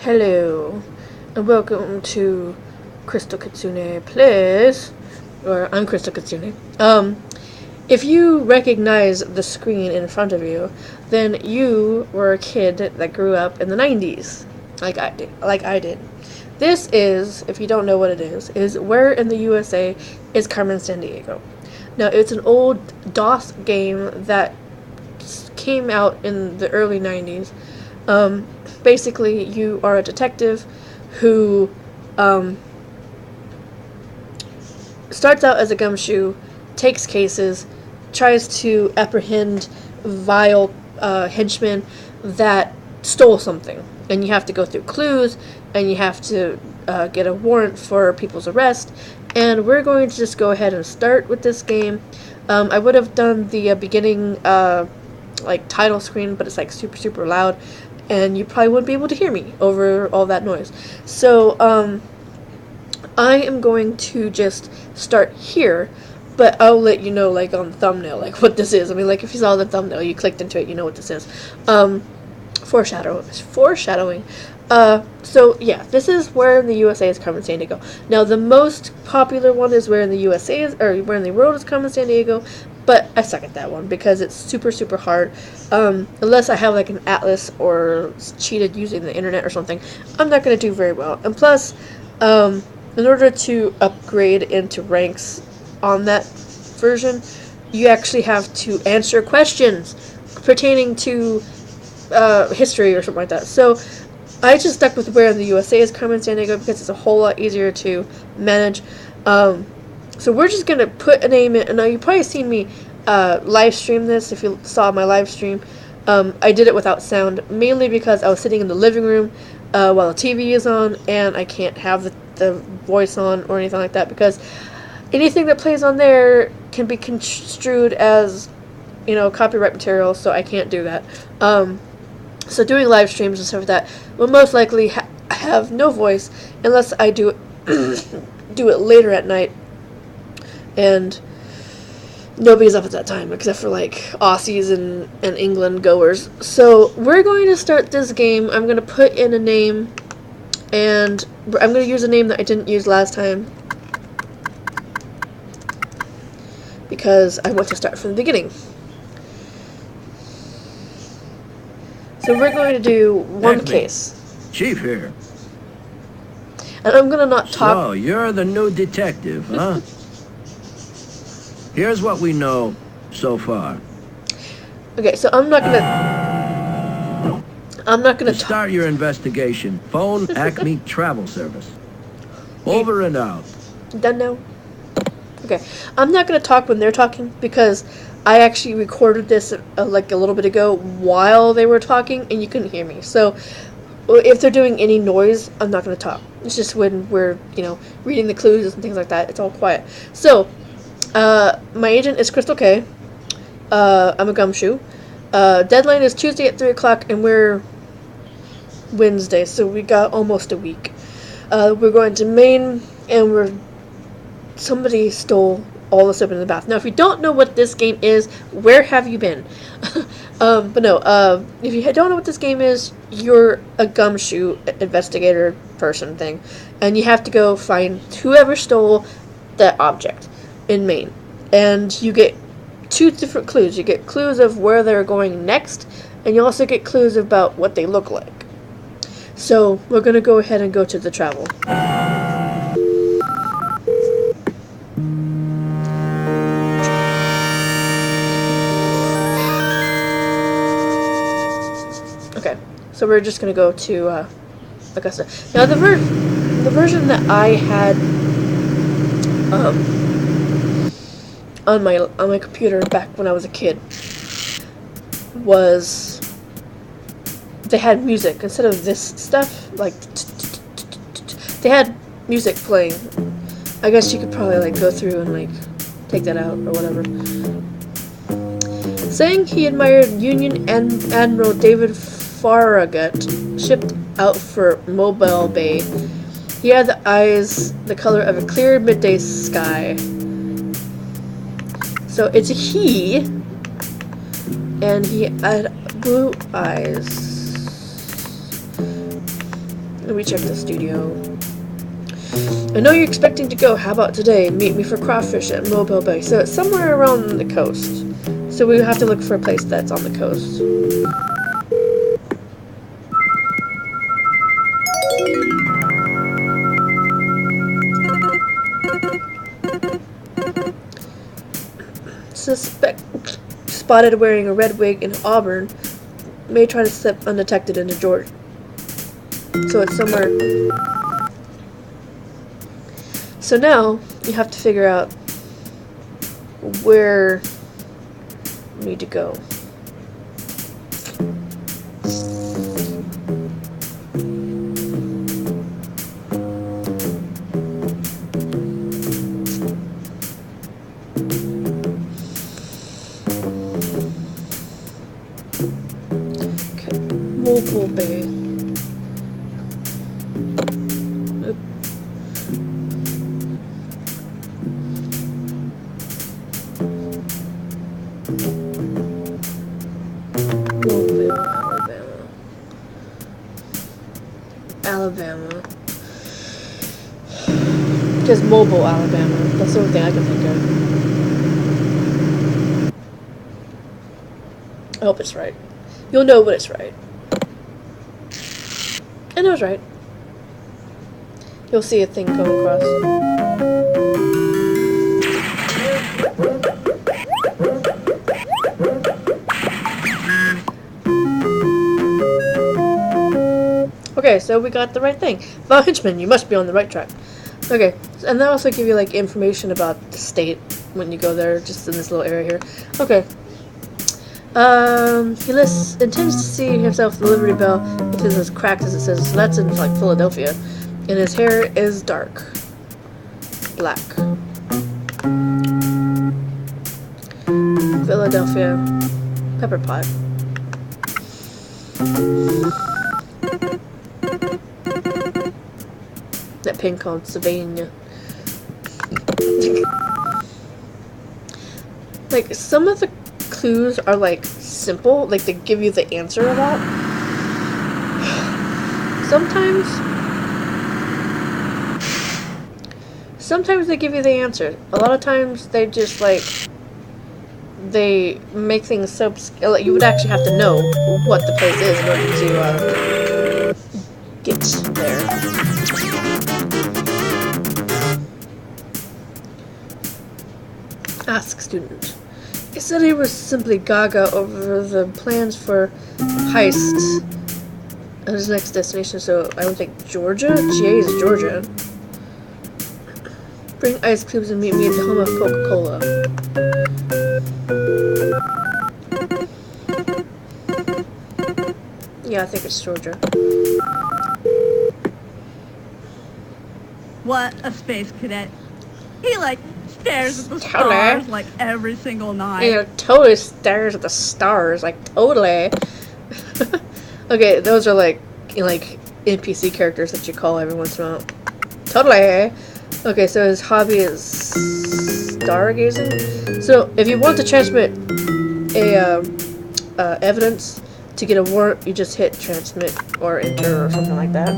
Hello, and welcome to Crystal Kitsune Plays, or I'm Crystal Kitsune. If you recognize the screen in front of you, then you were a kid that grew up in the 90s, like I did. This is, if you don't know what it is Where in the USA is Carmen Sandiego. Now, it's an old DOS game that came out in the early 90s. Basically, you are a detective who starts out as a gumshoe, takes cases, tries to apprehend vile henchmen that stole something. And you have to go through clues, and you have to get a warrant for people's arrest. And we're going to just go ahead and start with this game. I would have done the beginning title screen, but it's like super loud, and you probably wouldn't be able to hear me over all that noise. So I am going to just start here, but I'll let you know, like, on the thumbnail, like, what this is. I mean, like, if you saw the thumbnail, you clicked into it, you know what this is. Foreshadowing. So yeah, this is Where in the USA is Carmen Sandiego. Now, the most popular one is Where in the USA is, or Where in the World is Carmen Sandiego, but I suck at that one because it's super hard. Unless I have like an atlas or cheated using the internet or something, I'm not going to do very well. And plus, in order to upgrade into ranks on that version, you actually have to answer questions pertaining to history or something like that. So I just stuck with Where in the USA is Carmen Sandiego because it's a whole lot easier to manage. So we're just going to put a name in. Now, you've probably seen me live stream this if you saw my live stream. I did it without sound, mainly because I was sitting in the living room while the TV is on, and I can't have the voice on or anything like that because anything that plays on there can be construed as, copyright material, so I can't do that. So doing live streams and stuff like that will most likely have no voice unless I do it later at night, and nobody's up at that time except for like Aussies and England goers. So we're going to start this game. I'm going to put in a name, and I'm going to use a name that I didn't use last time because I want to start from the beginning. So we're going to do one case. Chief here. And I'm going to not talk. So, you're the new detective, huh? Here's what we know so far. Okay, so I'm not gonna To start your investigation, phone Acme Travel Service. Over and out. Done now? Okay. I'm not gonna talk when they're talking because I actually recorded this like a little bit ago while they were talking and you couldn't hear me. So if they're doing any noise, I'm not gonna talk. It's just when we're, reading the clues and things like that, it's all quiet. So my agent is Crystal K. I'm a gumshoe. Deadline is Tuesday at 3 o'clock, and we're Wednesday, so we got almost a week. We're going to Maine, and somebody stole all the soap in the bath. Now, if you don't know what this game is, where have you been? But no, if you don't know what this game is, you're a gumshoe investigator person thing, and you have to go find whoever stole that object in Maine, and you get two different clues. You get clues of where they're going next, and you also get clues about what they look like. So we're going to go ahead and go to the travel. Okay, so we're just going to go to Augusta. Now the version that I had on my computer back when I was a kid was they had music instead of this stuff, like they had music playing. I guess you could probably like go through and like take that out or whatever. Saying he admired Union Admiral David Farragut shipped out for Mobile Bay. He had the eyes the color of a clear midday sky. So it's a he, and he had blue eyes. We check the studio. I know you're expecting to go. How about today? Meet me for crawfish at Mobile Bay. So it's somewhere around the coast. So we have to look for a place that's on the coast. Suspect spotted wearing a red wig in Auburn may try to slip undetected into Georgia. So it's somewhere. So now you have to figure out where you need to go. Okay, Mobile Bay. Alabama. Just Mobile, Alabama. That's the only thing I can think of. I hope it's right. You'll know when it's right. I know it's right. You'll see a thing go across. Okay, so we got the right thing. Vile henchmen, you must be on the right track. Okay, and that also give you like information about the state when you go there, just in this little area here. Okay. He intends to see himself the Liberty Bell. It is as cracked as it says. So that's in like Philadelphia, and his hair is dark, black. Philadelphia, pepper pot. That pin called Savannah. Like, some of the clues are like simple, like they give you the answer a lot. Sometimes they give you the answer. A lot of times they just like they make things so like you would actually have to know what the place is in order to get there. Ask student. He said he was simply gaga over the plans for heist at his next destination, so I would think Georgia? GA is Georgia. Bring ice cubes and meet me at the home of Coca-Cola. Yeah, I think it's Georgia. What a space cadet. He like stares at the stars like every single night. Yeah, totally stares at the stars, like totally. Okay, those are like NPC characters that you call every once in a while. Totally. Okay, so his hobby is stargazing. So if you want to transmit a evidence to get a warrant, you just hit transmit or enter or something like that.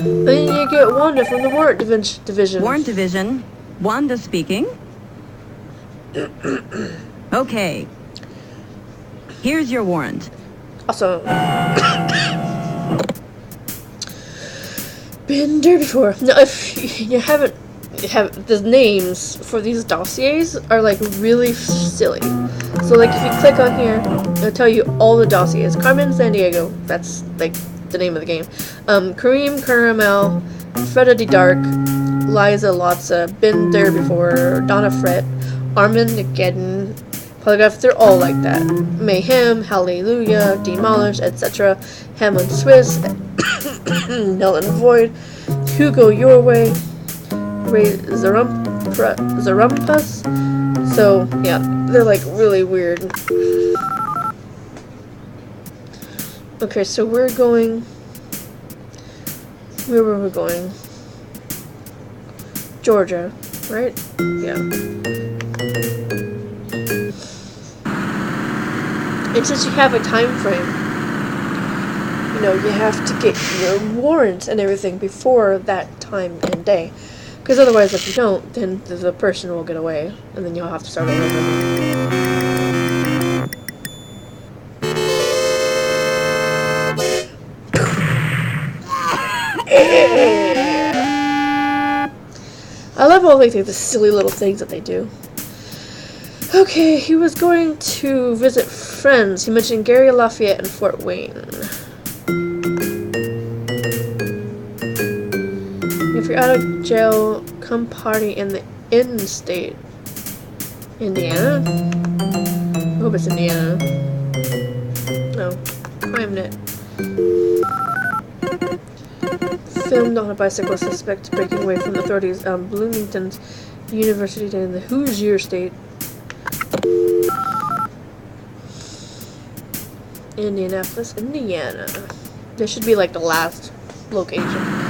Then you get Wanda from the warrant division. Warrant division. Wanda speaking. Okay. Here's your warrant. Awesome. Been there before. No, if you haven't, the names for these dossiers are like really silly. So like if you click on here, it'll tell you all the dossiers. Carmen Sandiego, that's like the name of the game. Kareem Caramel, Freda D. Dark, Liza Lotza, Been There Before, Donna Fret, Armin Geddon, Polygraph, they're all like that. Mayhem, Hallelujah, Demolish, etc. Hammond Swiss, Null and Void, Hugo Your Way, Ray Zarumpus. So, yeah, they're like really weird. Okay, so we're going. Where were we going? Georgia, right? Yeah. And since you have a time frame, you know, you have to get your warrant and everything before that time and day. Because otherwise, if you don't, then the person will get away, and then you'll have to start all over. I love all like the silly little things that they do. Okay, he was going to visit friends. He mentioned Gary Lafayette and Fort Wayne. If you're out of jail, come party in the in-state. Indiana? I hope it's Indiana. No. CrimeNet. Filmed on a bicycle, suspect breaking away from authorities. Bloomington's University in the Hoosier State. Indianapolis, Indiana. This should be like the last location.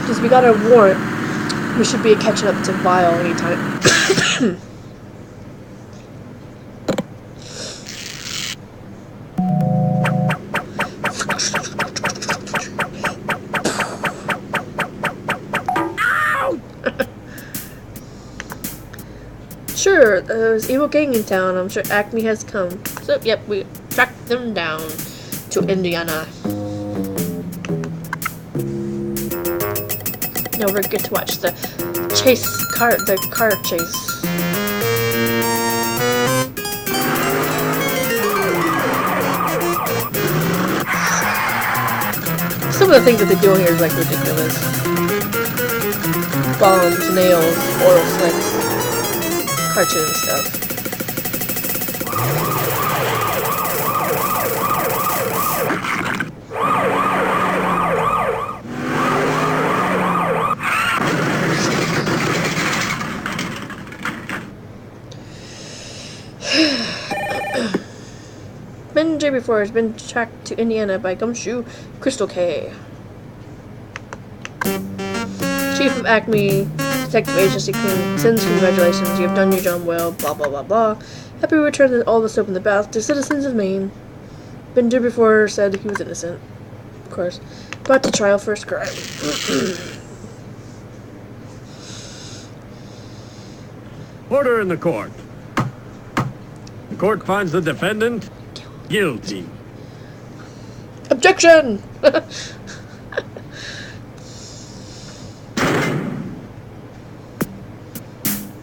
Because we got a warrant, we should be catching up to Vile anytime. Sure, there's evil gang in town. I'm sure Acme has come. So, yep, we tracked them down to Indiana. Now we're good to watch the car chase. Some of the things that they do here is like ridiculous. Bombs, nails, oil slicks, cartoon stuff. Been J before has been tracked to Indiana by Gumshoe, Crystal K. Chief of Acme Detective Agency sends congratulations. You have done your job well. Blah blah blah blah. Happy return to all the soap in the bath to citizens of Maine. Been J before said he was innocent. Of course. Brought to trial for his crime. Order in the court. The court finds the defendant guilty. Objection!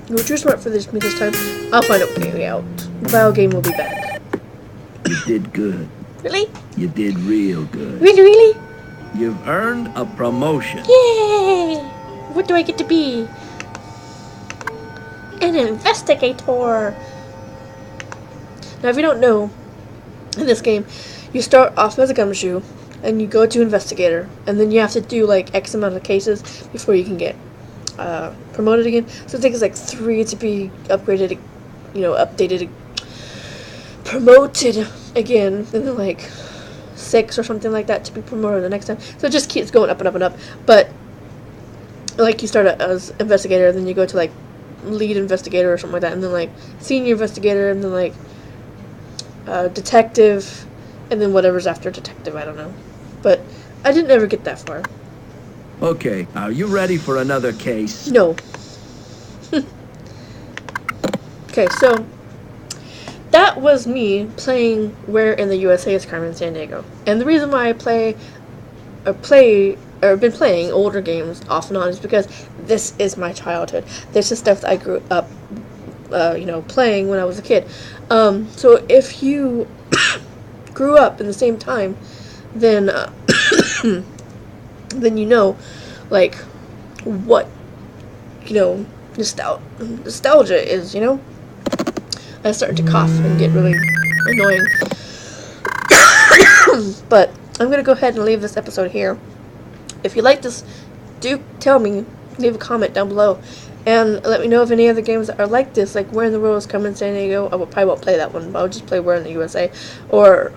You were too smart for me this time. I'll find a way out. The Vile game will be back. You did good. Really? You did real good. Really? You've earned a promotion. Yay! What do I get to be? An investigator! Now, if you don't know, in this game, you start off as a gumshoe, and you go to investigator, and then you have to do like X amount of cases before you can get promoted again. So it takes like 3 to be upgraded, you know, updated, promoted again, and then like 6 or something like that to be promoted the next time. So it just keeps going up and up and up. But like you start as investigator, then you go to like lead investigator or something like that, and then like senior investigator, and then like detective, and then whatever's after detective, I don't know. But I didn't ever get that far. Okay, are you ready for another case? No. Okay, so that was me playing Where in the USA is Carmen Sandiego. And the reason why I been playing older games off and on is because this is my childhood. This is stuff that I grew up you know, playing when I was a kid. So if you grew up in the same time, then then you know, like, what, you know, nostalgia is, you know? I started to cough and get really annoying. But I'm going to go ahead and leave this episode here. If you like this, do tell me. Leave a comment down below. And let me know if any other games that are like this, like Where in the World is Carmen Sandiego. I probably won't play that one, but I'll just play Where in the USA. Or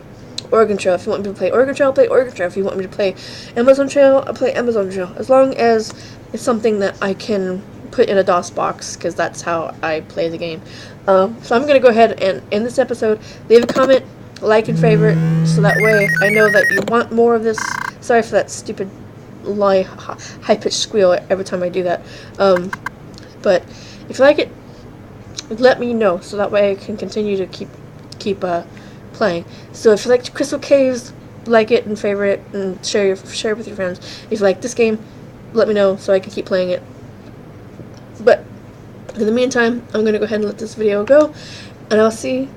Oregon Trail. If you want me to play Oregon Trail, I'll play Oregon Trail. If you want me to play Amazon Trail, I'll play Amazon Trail. As long as it's something that I can put in a DOS box, because that's how I play the game. So I'm going to go ahead and end this episode. Leave a comment like and favorite, so that way I know that you want more of this. Sorry for that stupid high-pitched squeal every time I do that. But if you like it, let me know, so that way I can continue to keep playing. So if you like Crystal Caves, like it and favorite it and share it with your friends. If you like this game, let me know so I can keep playing it. But in the meantime, I'm gonna go ahead and let this video go, and I'll see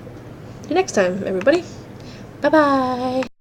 you next time, everybody. Bye bye.